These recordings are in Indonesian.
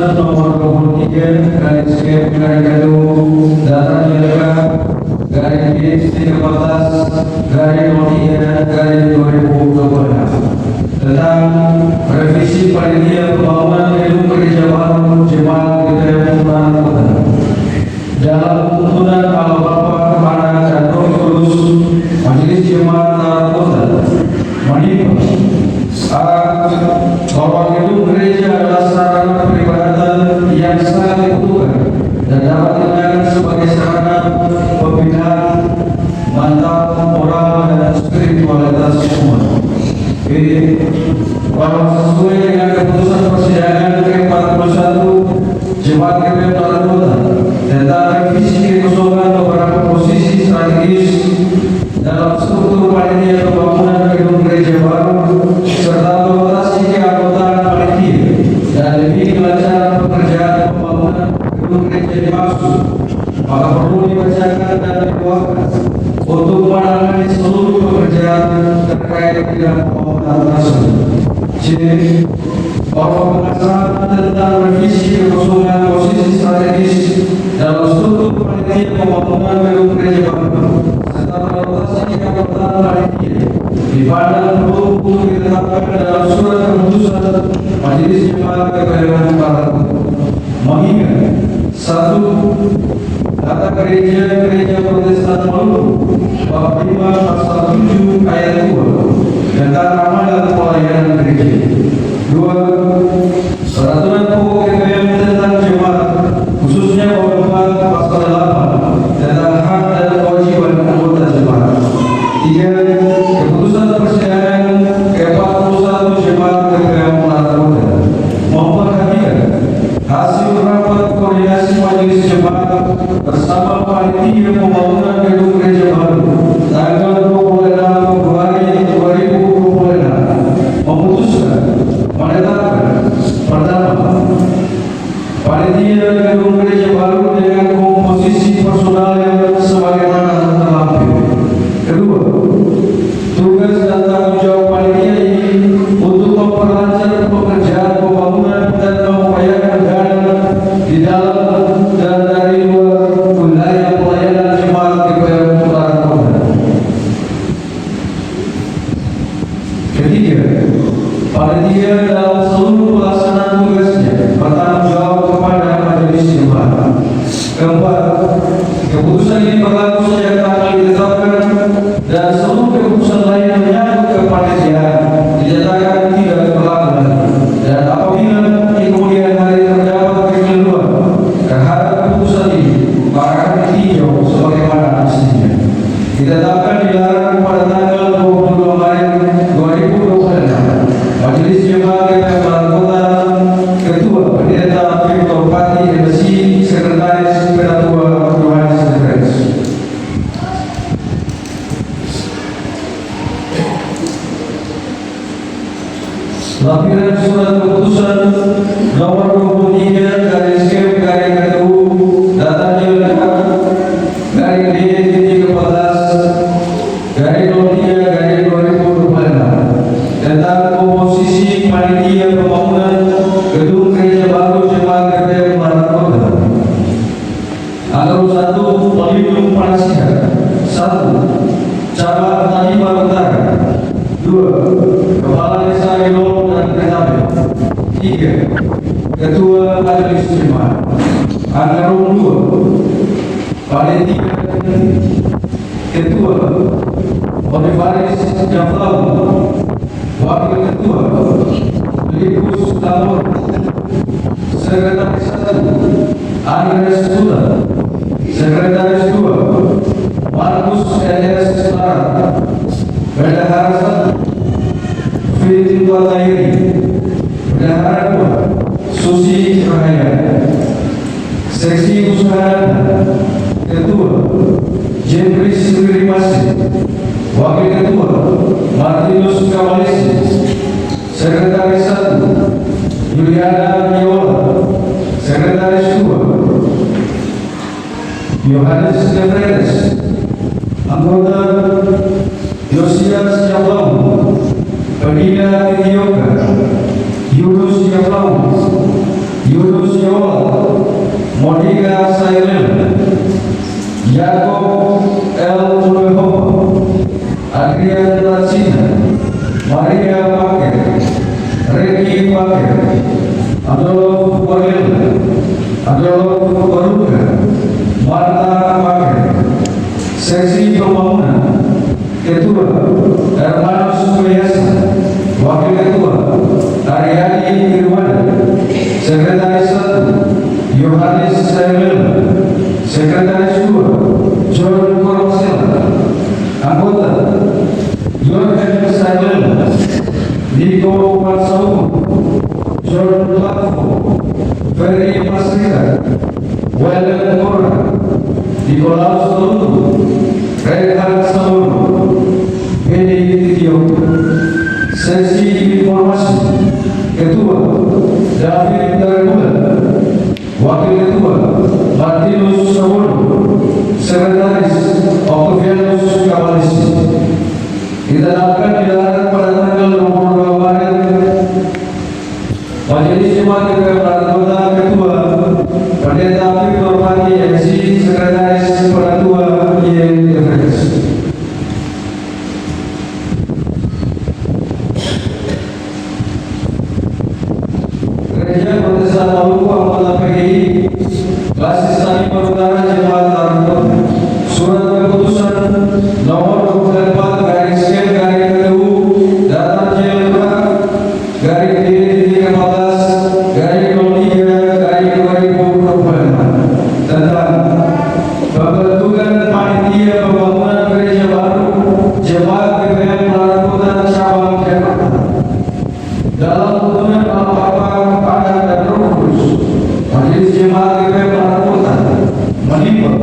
Keputusan nomor 23 garis garis data nilai garis B 13 garis 03 garis 2026 tentang revisi panitia pembangunan gedung gereja baru Jemaat Gereja Tuhan Kota. Dalam tuntunan Allah Bapa kepada dan Roh Kudus, Majelis Jemaat Tuhan Kota menimbang bahwa gedung gereja adalah sarana peribadatan yang sangat dibutuhkan dan dapat digunakan sebagai sarana pembinaan mantap moral dan spiritualitas umat. Bahwa sesuai dengan keputusan persidangan ke-41 Jemaat Gereja Tuhan Kota tentang revisi kekosongan beberapa posisi strategis dalam struktur panitia pembangunan gedung gereja baru serta rotasi keanggotaan panitia dan lebih kelancaran pekerjaan pembangunan gedung gereja dimaksud, maka perlu dibacakan dan dikeluarkan untuk menangani seluruh pekerjaan terkait dengan pembangunan tersebut. C. Bahwa pengasahan tentang revisi kekosongan posisi strategis dalam struktur panitia pembangunan gedung gereja baru serta rotasi keanggotaan panitia dipandang perlu untuk ditetapkan dalam surat keputusan Majelis Jemaat Gereja Barat mengingat 1. Data gereja Protestan Maluku bab 5 pasal 7 ayat 2 tentang amalan pelayanan gereja. 2. Peraturan pokok GPM tentang jemaat khususnya bab 4 pasal 8 tentang hak dan kewajiban anggota jemaat. 3. Keputusan persidangan ke-41 Jemaat Gereja Barat memperhatikan hasil rapat koordinasi Majelis Jemaat bersama panitia pembangunan gedung gereja baru tanggal 26 Februari 2026 memutuskan menetapkan pertama, panitia gedung gereja baru dengan komposisi personal yang sebagaimana terlampir. Kedua, tugas dan tanggung jawab panitia ini untuk memperlancar pekerjaan pembangunan dan mengupayakan dana di dalam dan dari luar wilayah pelayanan jemaat GPM Tuhan Kota. Ketiga, panitia dalam seluruh pelaksanaan tugasnya bertanggung jawab kepada majelis jemaat. Keempat, keputusan ini berlaku sejak tanggal ditetapkan dan seluruh keputusan lain yang menyangkut kepanitiaan dinyatakan tidak berlaku lagi. Dan apabila di kemudian hari terdapat kekeliruan terhadap keputusan ini, maka akan ditinjau sebagaimana aslinya. Ditetapkan dilarang pada tanggal 22 Maret 2026. Majelis Jemaat GPM Barat Kota, Ketua Pendeta Victor Pati MC, Sekretaris Pedatua Yohanes Sekretaris. Lampiran surat keputusan nomor 23 garis KEP garis KTU data nilai garis D 14 garis 03 garis 2026 tentang komposisi panitia pembangunan gedung gereja baru Jemaat Gereja Barat Kota. Angka 1, pelindung penasihat. 1. Cabang Tanimbar Utara. 2. Kepala Desa Gelong dan Ketabel. 3. Ketua Majelis Jemaat. Angka 2. Panitia Ketua Olivaris Jaflau. Wakil Ketua Likus Tabor. Sekretaris 1 Andres Sula. Sekretaris 2 Markus LS Barat. Bendahara 1 Fitin Tuatairi. Bendahara 2 Susi Rahaya. Seksi Usaha Ketua Jeffries Rimasi. Wakil Ketua Martinus Kawalisi. Sekretaris 1 Juliana Nyola. Sekretaris 2 Yohanes Devredes. Anggota Yosias Yablau. Penina Tidioka. Yunus Yablau. Yunus Jacob L. Mulveho, Adrian Racina, Maria Paker, Ricky Paker, Adolf Borel, Adolf Baruga, Marta Paker. Seksi Pembangunan Ketua Hermanus Kuyasa, Wakil Ketua Aryani Irwana, Sekretaris 1 Yohanes Samuel, Sekretaris 2 John Korosela, Anggota Yohan Samuel, Niko Matsau, John Lafo, Ferry Masrika, Wellen Kora, Nikolaus Tolu, Reinhard Samono, Benny Titio. Sesi informasi Ketua David Daremula, Wakil Ketua Martinus Samono, Sekretaris Octavianus Kamalisi. Kita akan dilakukan pada tanggal 22 Maret. Majelis Jemaat GPM Kota Ketua Pendeta Victor Pati MC, Sekretaris Penatua INFS. Gereja Protestan Maluku anggota PGI Basis Tani Perutara Jemaat Tarunton, surat keputusan nomor 24 garis K garis PU Data JLK garis D-15 garis 03 garis 2025 tentang pembentukan panitia pembangunan gereja baru Jemaat GPM Pelabuhan Cabang Jakarta dalam tuntunan apa-apa kepada dan Roh Kudus. Majelis Jemaat GPM Pelabuhan menimbang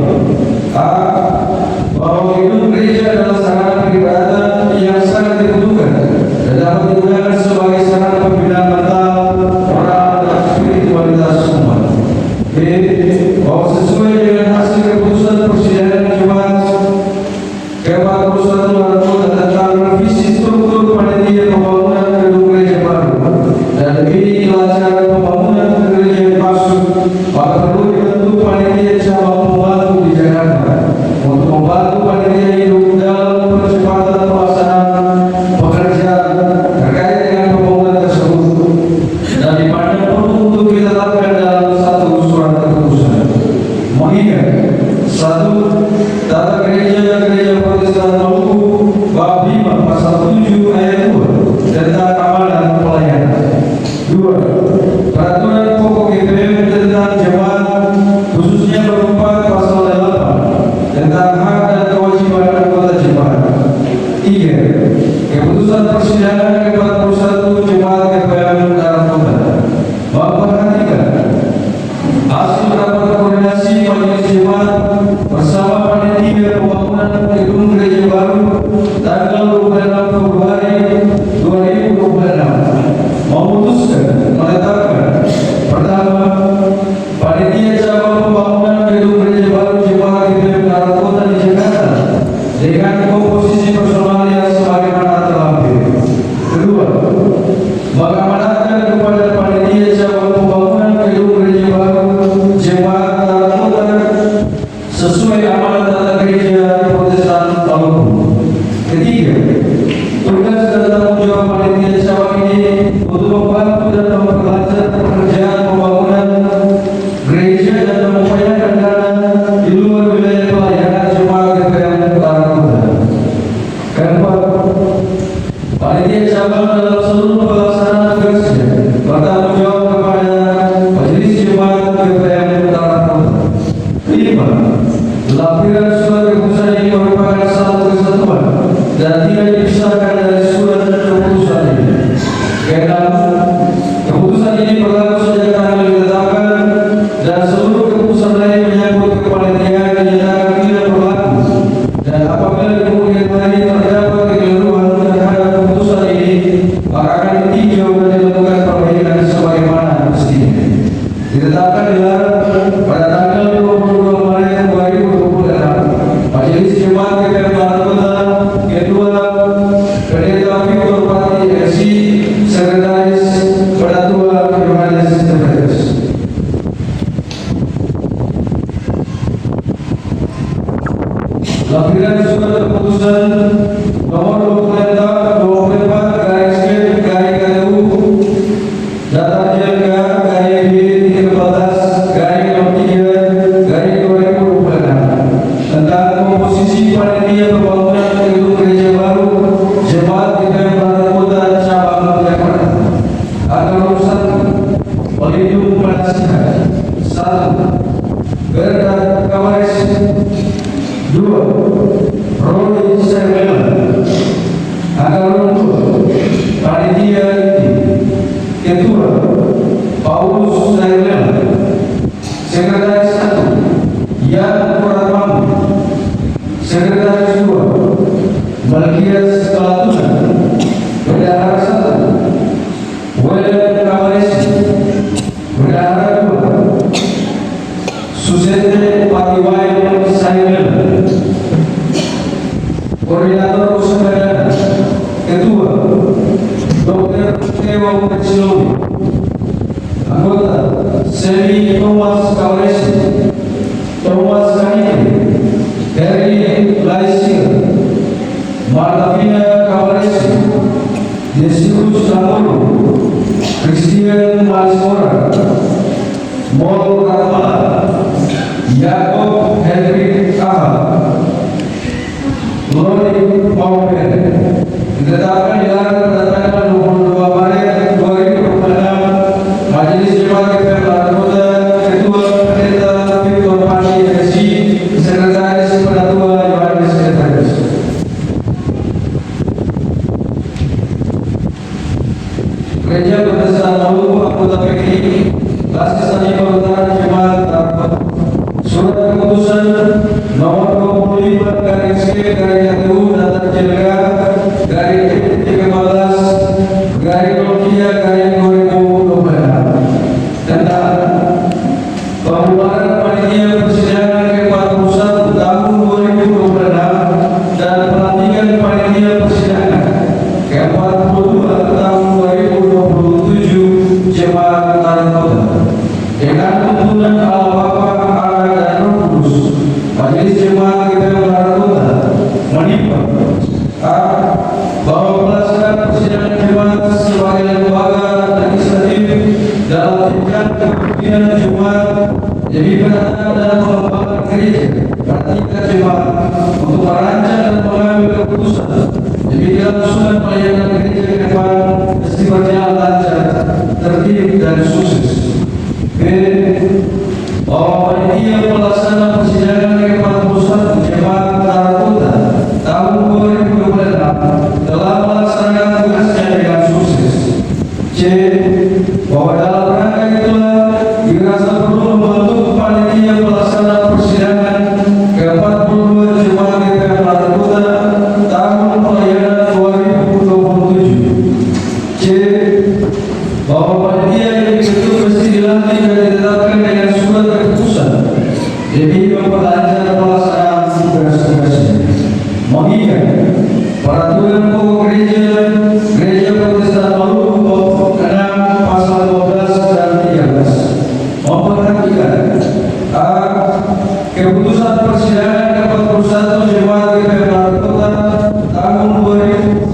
bahwa gedung gereja adalah sarana peribadatan yang sangat dibutuhkan dan dapat digunakan sebagai sarana pembinaan mental, moral, dan spiritualitas umat. B. Bahwa sesuai dengan hasil keputusan persidangan Jumat ke-41 tentang revisi struktur panitia pembangunan gedung gereja baru dan lebih lancar pembangunan gereja yang masuk, maka perlu dibentuk panitia cabang pembantu di Jakarta untuk membantu panitia hidup dalam percepatan pelaksanaan pekerjaan terkait dengan pembangunan tersebut dan dipandang perlu untuk ditetapkan dalam satu surat keputusan. Mengingat 1. Tata gereja Protestan Maluku bab 5 pasal 7 ayat 2 tentang keamanan pelayanan. 2. Peraturan pokok GPM tentang jemaat khususnya berupa pasal 8 tentang hak dan kewajiban anggota jemaat. 3. Keputusan persidangan ke-41 Jemaat GPM dalam kota memperhatikan hasil rapat koordinasi majelis jemaat bersama panitia pembangunan gedung gereja baru tanggal 26 Februari 2026 memutuskan menetapkan pertama, panitia cabang pembangunan gedung gereja baru Jemaat GPM dalam kota di Jakarta dengan komposisi personal yang sebagaimana terlampir. Kedua, mengamanatkan kepada panitia cabang pembangunan gedung gereja baru Jemaat dalam kota sesuai amanat tata gereja Protestan Maluku. Ketiga, tugas dan tanggung jawab panitia cabang ini untuk membantu dan memperlancar pekerjaan pembangunan gereja dan mengupayakan dana di luar wilayah pelayanan Jemaat GPM dalam kota. Keempat, panitia cabang dalam seluruh pelaksanaan tugasnya bertanggung jawab kepada Majelis Jemaat GPM dalam kota. 5. Lampiran surat keputusan ini merupakan satu kesatuan dan tidak dipisahkan dari surat keputusan ini. Keenam, keputusan ini berlaku sejak tanggal ditetapkan dan seluruh keputusan lain menyangkut kepanitiaan dinyatakan tidak berlaku. Dan apabila di kemudian hari terdapat kekeliruan terhadap keputusan ini, maka akan ditinjau dan ditentukan perbaikan sebagaimana mestinya. Ditetapkan dilarang pada tanggal 22 Maret 2026. Majelis Jemaat GPM Kota Kedua Pendeta Victor Pati MC, Sekretaris Penatua Yohanes Samuel. Nasihat. 1. Gerda Kawaris. 2. Roy Sermela. Anggaran 2. Panitia Inti. Ketua Paulus Sermela. Sekretaris 1 Yan Pratama. Sekretaris 2 Malkias Kalatuna. Bendahara 1 Welan Kamaresi. Bendahara 2 Susente Patiwai Saimel. Koordinator Usaha. Ketua Dr. Tewa Kecilomi. Anggota Semi Thomas Kamaresi, Thomas Kanike, Harry Laisir, Martavina Kamaresi, Desius Namoro, Christian Masmora, Mol Ratmala, Jacob Henry Aha, Lloyd Pauper. Ditetapkan dilarang berdatangan 22 Maret 2026. Majelis Jemaat GPM Larang Ketua Pendeta Victor Pani MSc, Sekretaris Penatua Yohanes Sekretaris. Gereja Berdasar Maluku anggota PGRI, Basis Tani Perhutanan Jemaat Tarbat. Surat keputusan nomor 25 garing C garing KTU Data Jelga garing 13 garing 03 garing 2026 tentang pembubaran panitia persidangan ke-41 tahun 2026 dan pelantikan panitia persidangan ke-42 tahun 2027 Jemaat Tanah Kota dengan tuntunan Al-Bapa dan Roh Kudus. Majelis Jemaat GPM Larang Kota menimbang a. bahwa pelaksanaan persidangan jemaat sebagai lembaga legislatif dalam jenjang kepemimpinan jemaat diberikan dalam pengembangan gereja tingkat jemaat untuk merancang dan mengambil keputusan demi kelangsungan pelayanan gereja ke depan mesti berjalan lancar, tertib dan sukses. B. bahwa panitia pelaksana persidangan ke-41 Jemaat Tanah Kota tahun 2026 telah melaksanakan tugasnya dengan sukses. C. bahwa dalam rangka itulah dirasa perlu membentuk panitia pelaksana persidangan ke-42 Jemaat GPM Larang Kota tahun pelayanan 2027. C. bahwa panitia yang dibentuk mesti dilantik dan ditetapkan dengan surat keputusan demi memperlancar pelaksanaan tugas-tugasnya. Mengingat peraturan pokok gereja Protestan Maluku bab 6 pasal 12 dan 13 memperhatikan a. keputusan persidangan ke-41 Jemaat GPM Larang Kota tahun 2026.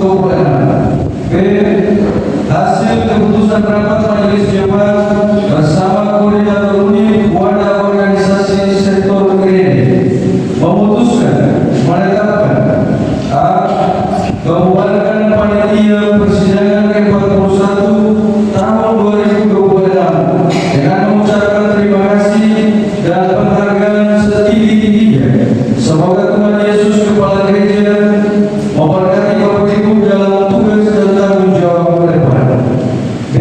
B. hasil keputusan rapat majelis jemaat bersama koordinator unit wadah organisasi sektor gereja memutuskan menetapkan a. membubarkan panitia persidangan ke-41 tahun 2026 dengan mengucapkan terima kasih dan penghargaan setinggi-tingginya. Semoga Tuhan Yesus Kepala Gereja memberkati Bapak Ibu dalam tugas dan tanggung jawab ke depan. B.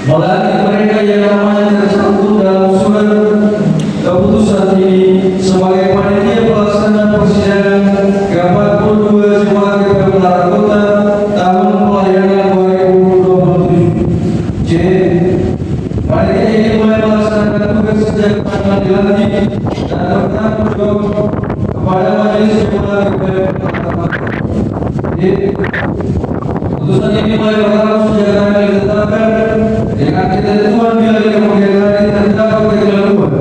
melantik mereka yang namanya tercantum dalam surat keputusan ini sebagai panitia pelaksana persidangan ke-42 Jemaat GPM Larang Kota tahun pelayanan 2027. C. panitia ini mulai melaksanakan tugas sejak tanggal dilantik dan bertanggung jawab kepada majelis jemaat GPM Larang Kota. D. putusan ini mulai berlaku sejak tanggal ditetapkan dengan ketentuan bila di kemudian hari terdapat kekeliruan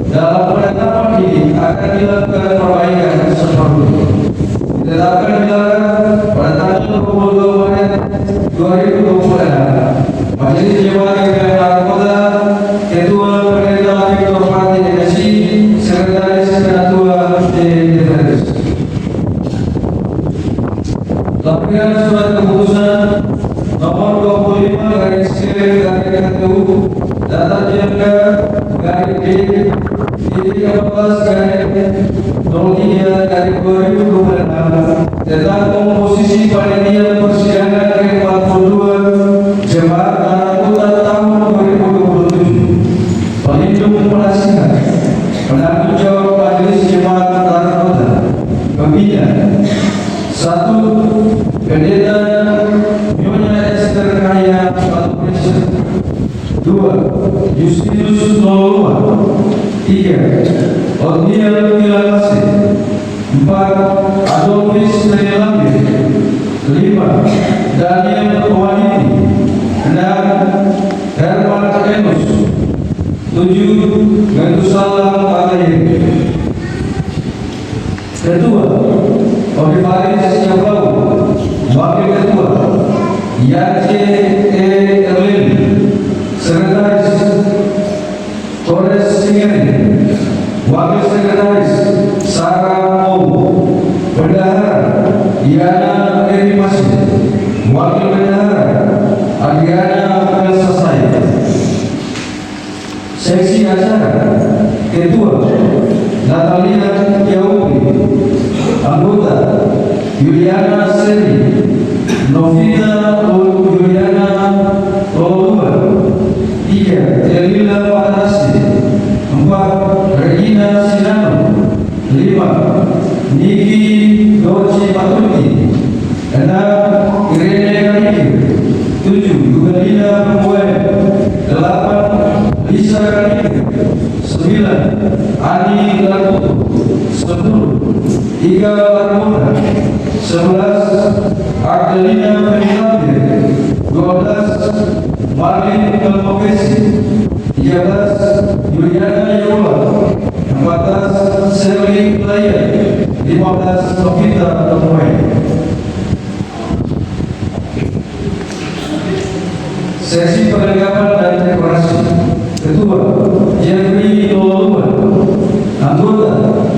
dalam penetapan ini akan dilakukan perbaikan seperti ditetapkan dilarang pada tanggal 22 Maret 2026. Majelis Jemaat GPM Larang Kota, Ketua Pendeta Victor Pani MSc, Sekretaris Penatua DPRS. Lampiran surat keputusan nomor 25 garing C garing KTU data JMK garis D titik 14 garis 03 garis 2026 tentang komposisi panitia persidangan ke-42 Jemaat Anggota tahun 2027. Pelindung penasihat, penanggung jawab Majelis Jemaat Anggota, pembina 1. Pendeta Nyonya Esther Kaya Patrisha. 2. Justinus Noloma. 3. Otniel Kilakase. 4. Adolfis Nelambe. 5. Daniel Waniti. 6. Herman Enus. 7. Metusalam Patayek. Ketua Olivaris Yabau. Wakil Ketua Yace Erlin. Sekretaris Torres Singeri. Wakil Sekretaris Sarah Mou. Bendahara Diana Eri Masih. Wakil Bendahara Adriana Melsasai. Seksi acara Ketua Natalia Yaubi. Anggota Juliana Seri, Novita Juliana Lolua. 3. Elila Patrasi. 4. Regina Sinano. 5. Niki Doci Patuti. 6. Irene Kaniki. 7. Yugalina Mue. 8. Lisa Kaniki. 9. Ani Lakutu. 10. Ika Larmona. 11. Ardelina Fernandez. 12. Marlin Kalmokesi. 13. Juliana Yola. 14. Selly Playa. 15. Novita Temuai. Sesi perlengkapan dan dekorasi. Ketua Jeffrey Lolua. Anggota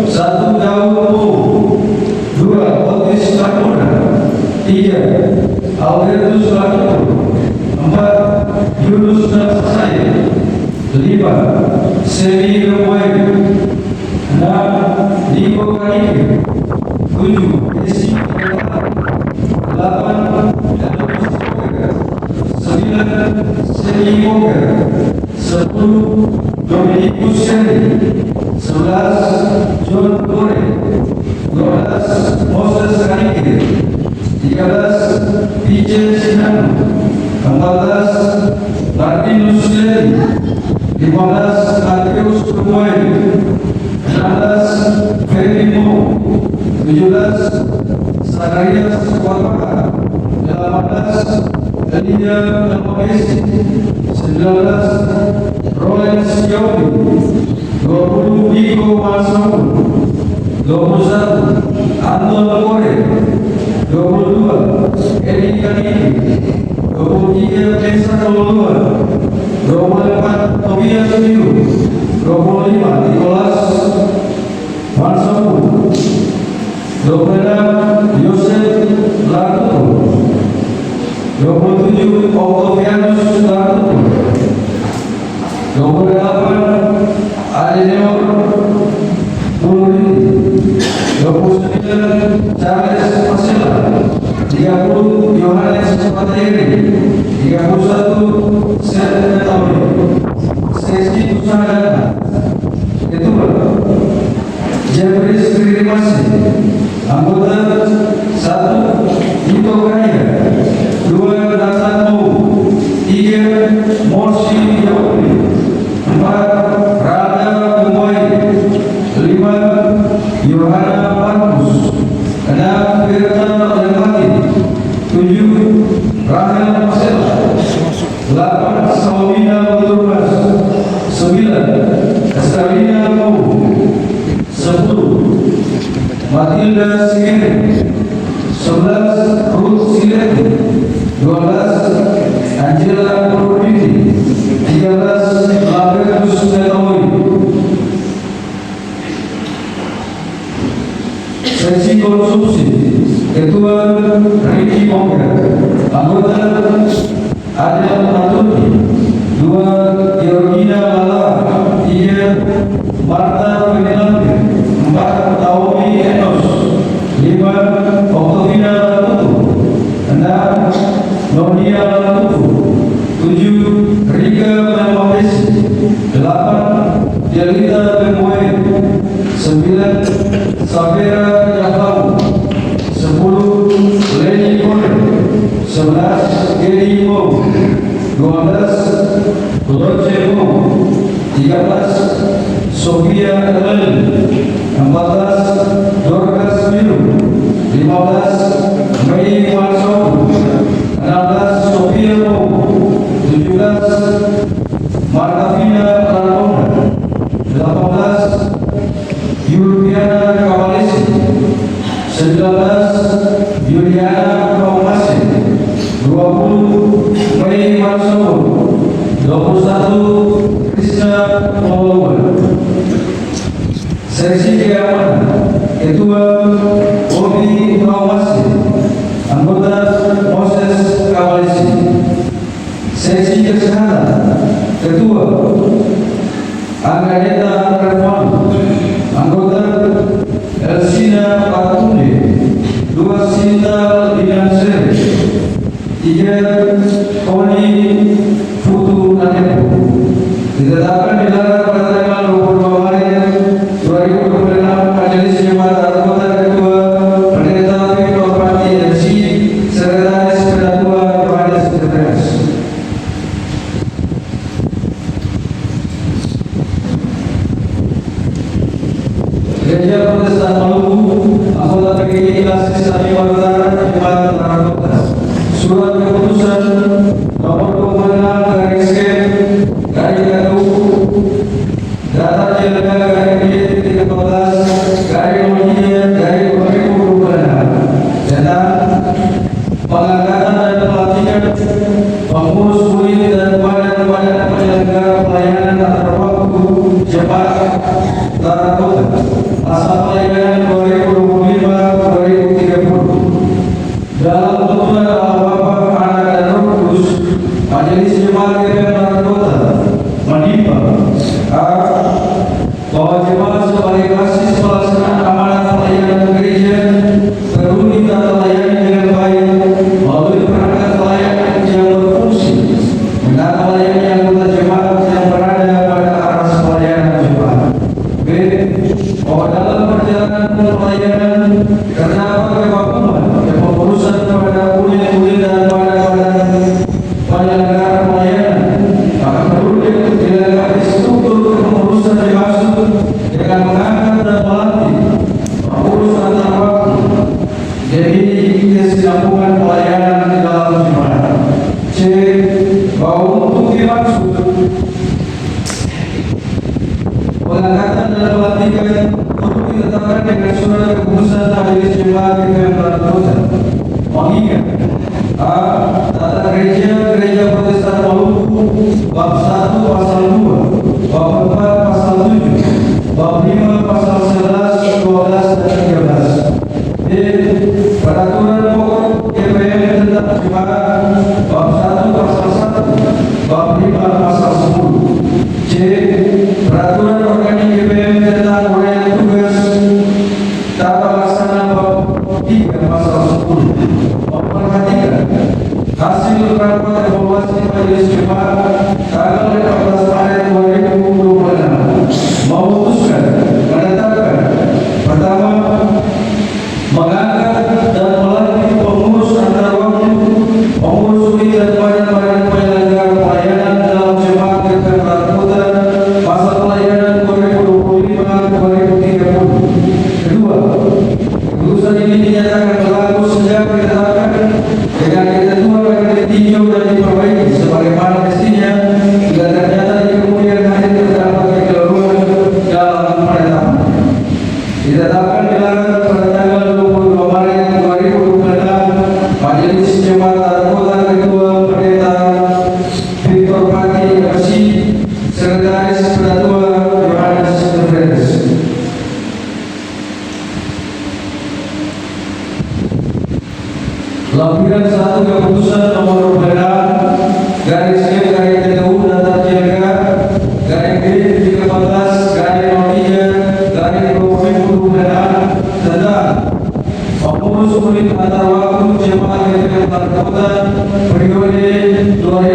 1. Daud Mo. 2. Otis Lakona. 3. Albertus Lakona. 4. Yunus Nasai. 5. Semi Remway. 6. Niko Kaniki. 7. Esi Kata. 8. Dados Moga. 9. Semi Moga. 10. Dominikus Seri. 11. John Gore. 12. Moses Kaniki. 13. PJ Sinano. 14. Martinus Leri. 15. Mateus Kemuai. 16. Ferry Mo. 17. Sakarias Wataka. 18. Elia Kalmokesi. 19. Rolex Yobi. 20. Iko Masamu. 21. Anton Kore. 22. Eri Kaniki. 23. Desa Lolua. 24. Tobias Biru. 25. Nicholas Mansamu. 26. Yosef Lakuto. 27. Octavianus Lakuto. 28. Adenor Purwiti. 29. Charles Masela. 30. Yohanes Pateri. 31. Seth Tauri. Sesi Usaha. Ketua Jeffrey Sririmasi. Anggota 1. Nito Kaya. 2. Nathan Mo. 3. Morsi Yauli. 4. Rada Kumai. 5. Yohana Markus. 6. Firta Lempati. 7. Rahel Masela. 8. Salomina Beturbas. 9. Estelina Mau. 10. Matilda Sigiri. 11. Ruth Sileti. 12. Angela Purwiti. 13. Albertus Netawi. Seksi konsumsi. Ketua Ricky Moga. Anggota Adel Natuni. 2. Georgina Lala. 3. Marta Fernandez. 4. Naomi Enos. 5. Octavina Latutu. 6. Nonia Latutu. 7. Rika Memapesi. 8. Delita Bemoe. 9. Safira Yahabu. 10. Leni Kone. 11. Geri Mo. 12. Roger Mo. 13. Sofia Ellen. 14. Dorcas Miru. 15. Mei Marso. 16. Sofia Mo. 17. Martavina Ranona. 18. Yuliana Kavalesi. 19. Yuliana Kaumasi. 20. Mei Marso. 21. Krishna Molowan. Seksi keamanan. Ketua Obi Kaumasi. Anggota Moses Kavalesi. Seksi kesehatan. Ketua Angganeta Reform. Anggota Elsina Patunde. 2. Sinta Dinansere. 3. Koni Futu Nanepo. Ditetapkan dilarang pada tanggal 22 Maret 2026 Majelis Jemaat Anggota Ketua Pendeta Victor Pati MC Sekretaris Ketua Yohanes Sekretaris. Gereja Protestan Maluku, anggota PGI Klasis Taniwa Utara, Jemaat Anggota. Surat keputusan nomor 26/Garis Data Jalan Garis 13 Garis Mulia Garis 2026 tentang pengangkatan dan pelatihan pengurus unit dan badan penyelenggara pelayanan antar waktu jemaat Tanah Kota masa pelayanan 2025-2030 dalam tuntunan Bapa, Anak dan Roh Kudus. Majelis Jemaat GPM Tanah Kota menimba bahwa jemaat sebagai basis pelaksanaan amanat pelayanan gereja berunit dan melayani dengan baik melalui perangkat pelayanan yang berfungsi dengan melayani anggota jemaat yang berada pada aras pelayanan jemaat. B. Bahwa dalam perjalanan pelayanan terdapat kevakuman yang pengurusan kepada unit-unit dan badan-badan penyelenggara pelayanan, maka perlu dilengkapi struktur kepengurusan dimaksud dengan mengangkat dan melatih pengurus antar waktu jadi kesinambungan pelayanan di dalam jemaat. C. Bahwa untuk dimaksud pengangkatan dan pelatihan perlu ditetapkan dengan surat keputusan Majelis Jemaat GPM Tanah Kota. Mengingat Tata Gereja Protestan Maluku bab 1 pasal 2, bab 4 pasal 7, bab 5 pasal 11, 12 dan 13. D. Peraturan pokok GPM tentang jemaat bab 1 pasal 1, bab 5 pasal 10. C. Peraturan organik GPM tentang uraian tugas tata laksana bab 3 pasal 10. Memperhatikan hasil rapat evaluasi Majelis Jemaat tanggal 15 Maret 2026 memutuskan menetapkan pertama mengangkat dan melatih pengurus antar waktu, pengurus unit dan badan-badan penyelenggara pelayanan dalam jemaat GPM Tanah Kota masa pelayanan 2025-2030. Kedua, keputusan ini dinyatakan berlaku sejak ditetapkan dengan ketentuan akan ditinjau dan diperbaiki sebagaimana mestinya bila ternyata di kemudian hari terdapat kekeliruan dalam penetapan. Ditetapkan dilarang pada tanggal 22 Maret 2026 Majelis Jemaat Tanah Kota Ketua Pendeta Victor Pati MC Sekretaris Ketua Yohanes Sekretaris. Lampiran 1 keputusan nomor 26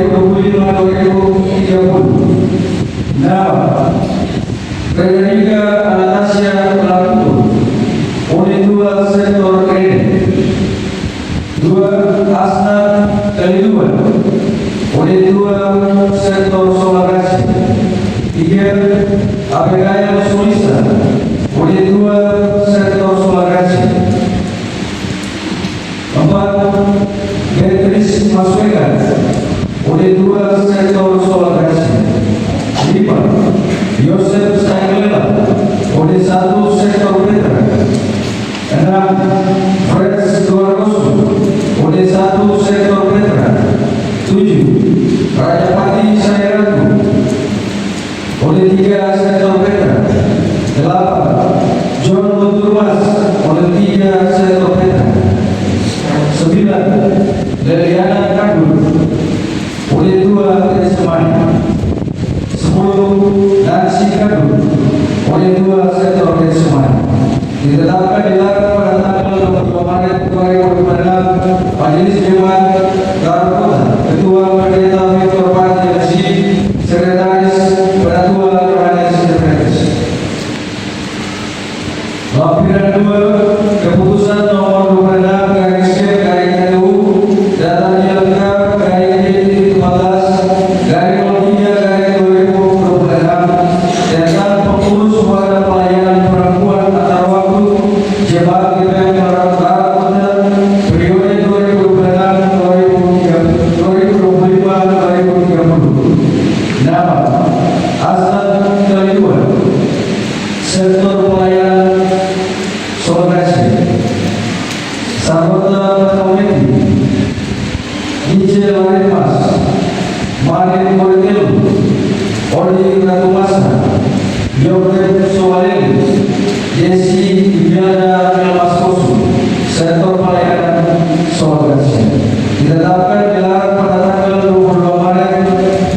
2025-2030. Nama Frederica Anastasia Pelaku, Unit 2 Sektor Kredit. 2. Asna Kaliduan, Unit 2 Sektor Solagasi. 3. Abigail Sulisa, Unit 2 Sektor Solagasi. 4. Beatrice Maswegan, Unit 2 Sektor Solagasi. 5. Yosef Sainglela, Unit 1 Sektor Petra. 6. Freds Duargoso, Unit 1 Sektor Petra. 7. Rajapati Sairatu, Unit 3 Sektor Petra. 8. John Luturmas, Unit 3 Sektor Petra. 9. Leliana Kandul, Unit 2 Kesemani. 10. Nancy Kandul, Unit 2 Sektor Kesemani. Ditetapkan dilarang pada tanggal 22 Maret 2026 Majelis Dewan Garut Kota, Ketua Pendeta Victor Pati Lesi, Sekretaris Penatua Yohanes Sekretaris. Lampiran 2, Keputusan nomor 26 garis KPU data lengkap garis 14 garis 03 garis 2026 tentang pengurus wadah pelayanan perempuan antar waktu Jemaat GPM Garut Kota periode 2025-2030. Nama Asna Kaliduan, Sektor Pelayanan Solagasi. Sarwata Komiti, DJ Laremas, Marin Moritelu, Odi Ratumasa, Yogret Soaleli, Desi Ibiana Melmaskosu, Sektor Pelayanan Solagasi. Ditetapkan dilarang pada tanggal 22 Maret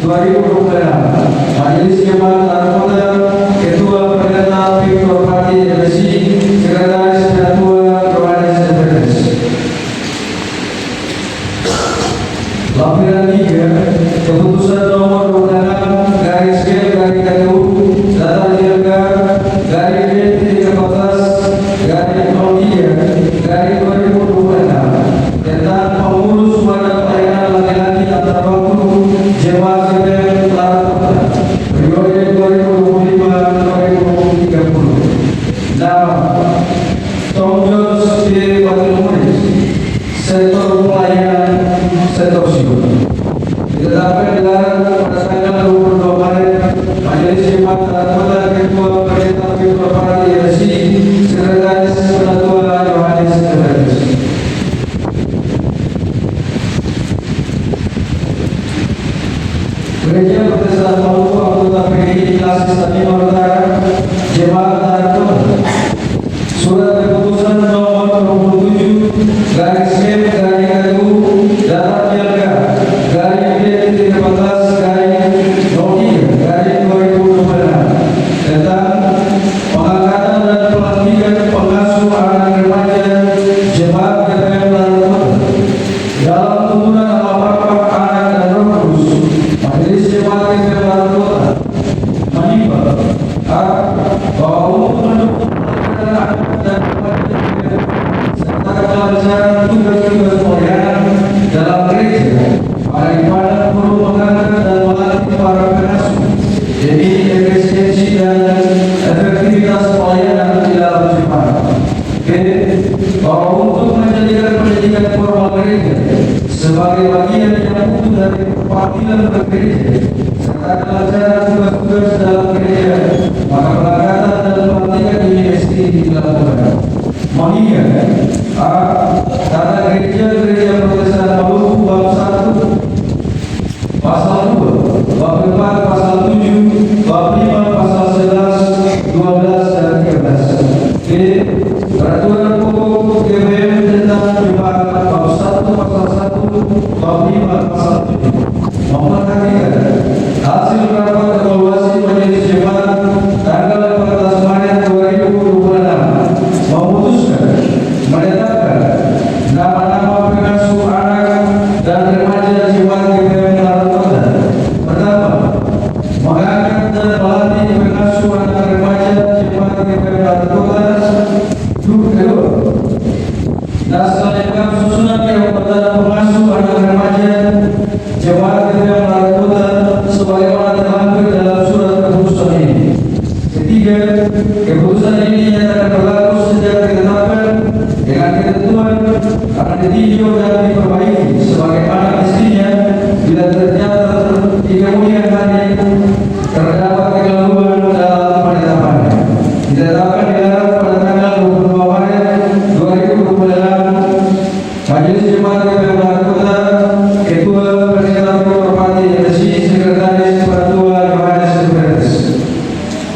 2026 Majelis Jemaat Garut Kota, Ketua Pendeta Victor Pati LC, Sekretaris Penatua Yohanes Sekretaris. Lampiran 3, Keputusan nomor 26 garis G garis KPU data lengkap garis D14 garis 03 garis 2026 tentang pengurus wadah pelayanan laki-laki antar waktu Jemaat GPM Garut Kota periode 2025-2030. Nama Tom Jones P. Batilmuris, Sektor Pelayanan Sektor Sipil. Ditetapkan dilarang pada tanggal 22 Maret Majelis Jemaat Garut Kota, Ketua Pendeta Victor Pati LC, Sekretaris Penatua Yohanes Sekretaris. Gereja Protestan Maluku anggota PGRI Klasis Tanimor Utara, Jemaat Garut Kota. Surat keputusan nomor 27 garis M garis KPU data lengkap garis D14 garis 03 garis 2026 tentang pengangkatan dan pelantikan pengasuh anak remaja Jemaat GPM Garut Kota dalam tuntunan Bapak Anak dan Roh Kudus. Majelis Jemaat GPM Garut Kota menimbang bahwa untuk mendukung anak dan remaja serta kelancaran tugas-tugas pelayanan dalam gereja pada ibadah perlu mengangkat dan melatih para pengasuh jadi efisiensi dan efektivitas pelayanan di dalam jemaat. B. Bahwa untuk menjadikan pendidikan formal gereja sebagai bagian yang utuh dari panggilan bergereja serta kelancaran tugas-tugas dalam gereja, maka pengangkatan dan pelantikan ini mesti dilakukan. Mengingat Tata Gereja Protestan Maluku bab 1 pasal 2, bab 4 pasal 7, bab 5 pasal 11, 12 dan 13. B. Peraturan pokok GPM tentang jemaat bab 1 pasal 1, bab 5 pasal 7 memperhatikan hasil rapat evaluasi Majelis Jemaat tanggal 14 Maret 2026 memutuskan menetapkan nama-nama pengasuh anak dan remaja Jemaat GPM Garut jemaat GPM Larantuda sebagaimana terlampir dalam surat keputusan ini. Ketiga, keputusan ini dinyatakan berlaku sejak ditetapkan dengan ketentuan akan ditinjau dan diperbaiki sebagai anak istrinya bila ternyata di kemudian hari terdapat kekeliruan dalam penetapannya. Ditetapkan dilarang pada tanggal 22 Maret 2026. Majelis Jemaat GPM Larantuda, Ketua Pendeta Merpati MSI, Sekretaris Ketua Yohanes Sekretaris.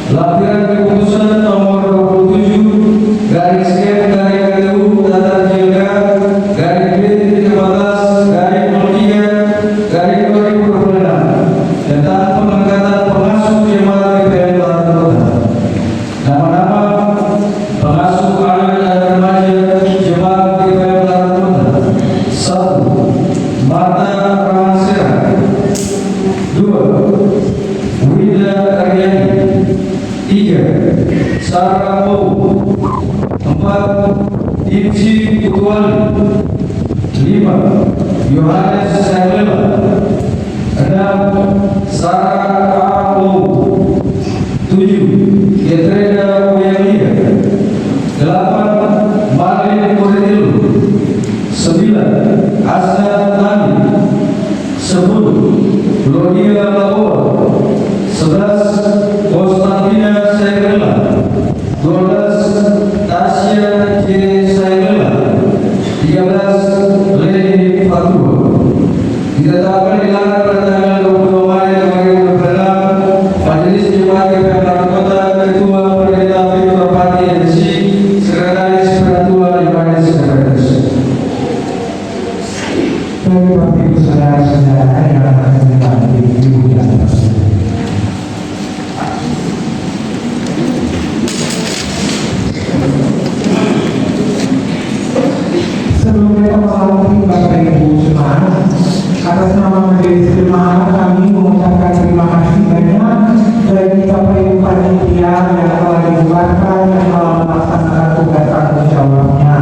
Lampiran keputusan nomor 27 garis F garis KTU Tata Jilga garis B 13 garis 03 garis 2026 tentang pengangkatan pengasuh jemaat GPM Larantuda. Nama-nama pengasuh anak dan remaja jemaat GPM Larantuda: 1. Marta Rahansera. 2. Wida Aryani. 3. Sarah Bow. 4. Dipsi Putwali. 5. Yohanes Sahlela. 6. Sarah A. Bow. 7. Getreda Wiyalia. 8. Marlin Koredil. 9. Asna Tani. 10. Lodia Laboa. 11. Konstantina Sairela. 12. Tasya J. Sairela. 13. Leni Fatua. Ditetapkan dilarang pada tanggal 22 Maret 2026. Majelis Jemaat GPM Larantuda, Ketua Pendeta Victor Pati MSI, Sekretaris Ketua Yohanes Sekretaris. Bagi Bapak Ibu saudara-saudara yang akan menghadiri dimuliakan Tuhan. Sebelumnya melalui Bapak Ibu jemaat, atas nama Majelis Jemaat kami mengucapkan terima kasih banyak bagi Bapak Ibu panitia yang telah dibubarkan yang telah melaksanakan tugas tanggung jawabnya,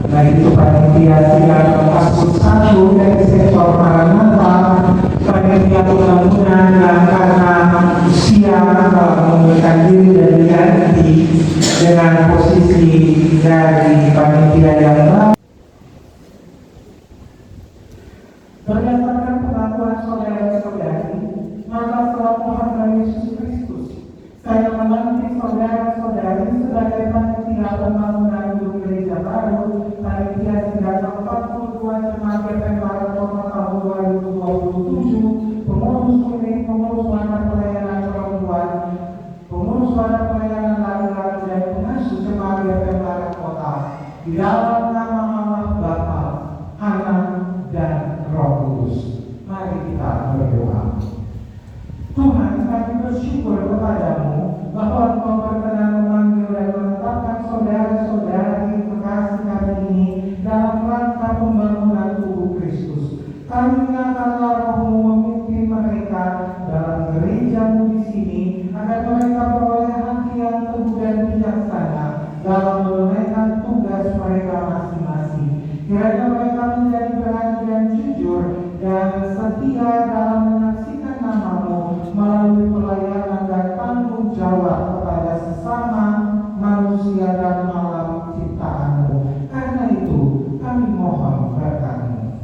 baik itu panitia sidang Kaskus 1 dari sektor Maranatha, panitia pembangunan yang karena usia mengundurkan diri dan diganti dengan posisi dari panitia yang lain. Berdasarkan pengakuan saudara-saudari, maka setelah Tuhan Yesus Kristus, saya melantik saudara-saudari sebagai panitia pembangunan untuk gereja baru, panitia sidang 42 jemaat GPM Larantuda tahun 2027, pengurus unit, pengurus wadah pelayanan perempuan, pengurus wadah pelayanan laki-laki dan pengasuh jemaat GPM Larantuda di dalam nama Allah Bapa, Anak dan Roh Kudus. Mari kita berdoa. Tuhan, kami bersyukur kepadamu bahwa Engkau berkenan memanggil dan menetapkan saudara-saudari kekasih kami ini dalam rangka pembangunan tubuh Kristus. Kami menyatakan Roh-Mu memimpin mereka dalam gereja-Mu di sini, agar mereka beroleh hati yang teguh dan bijaksana dalam menunaikan tugas mereka masing-masing. Kiranya mereka menjadi berani dan jujur dan setia dalam menyaksikan nama-Mu melalui pelayanan dan tanggung jawab kepada sesama manusia dan alam ciptaan-Mu. Karena itu kami mohon berkat-Mu.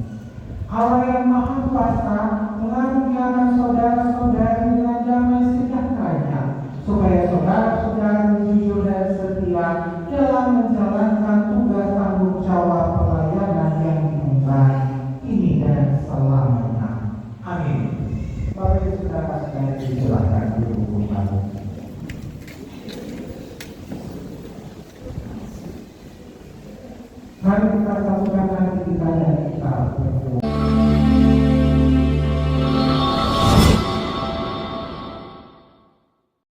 Allah yang Maha Kuasa mengaruniakan saudara-saudari dengan damai sejahtera-Nya, supaya saudara-saudari jujur dan setia dalam menjalankan tugas tanggung jawab pelayanan yang diemban ini dan selamanya. Amin. Bapak Ibu saudara-saudari, silakan duduk kembali. Mari kita satukan hati kita dan kita berdoa.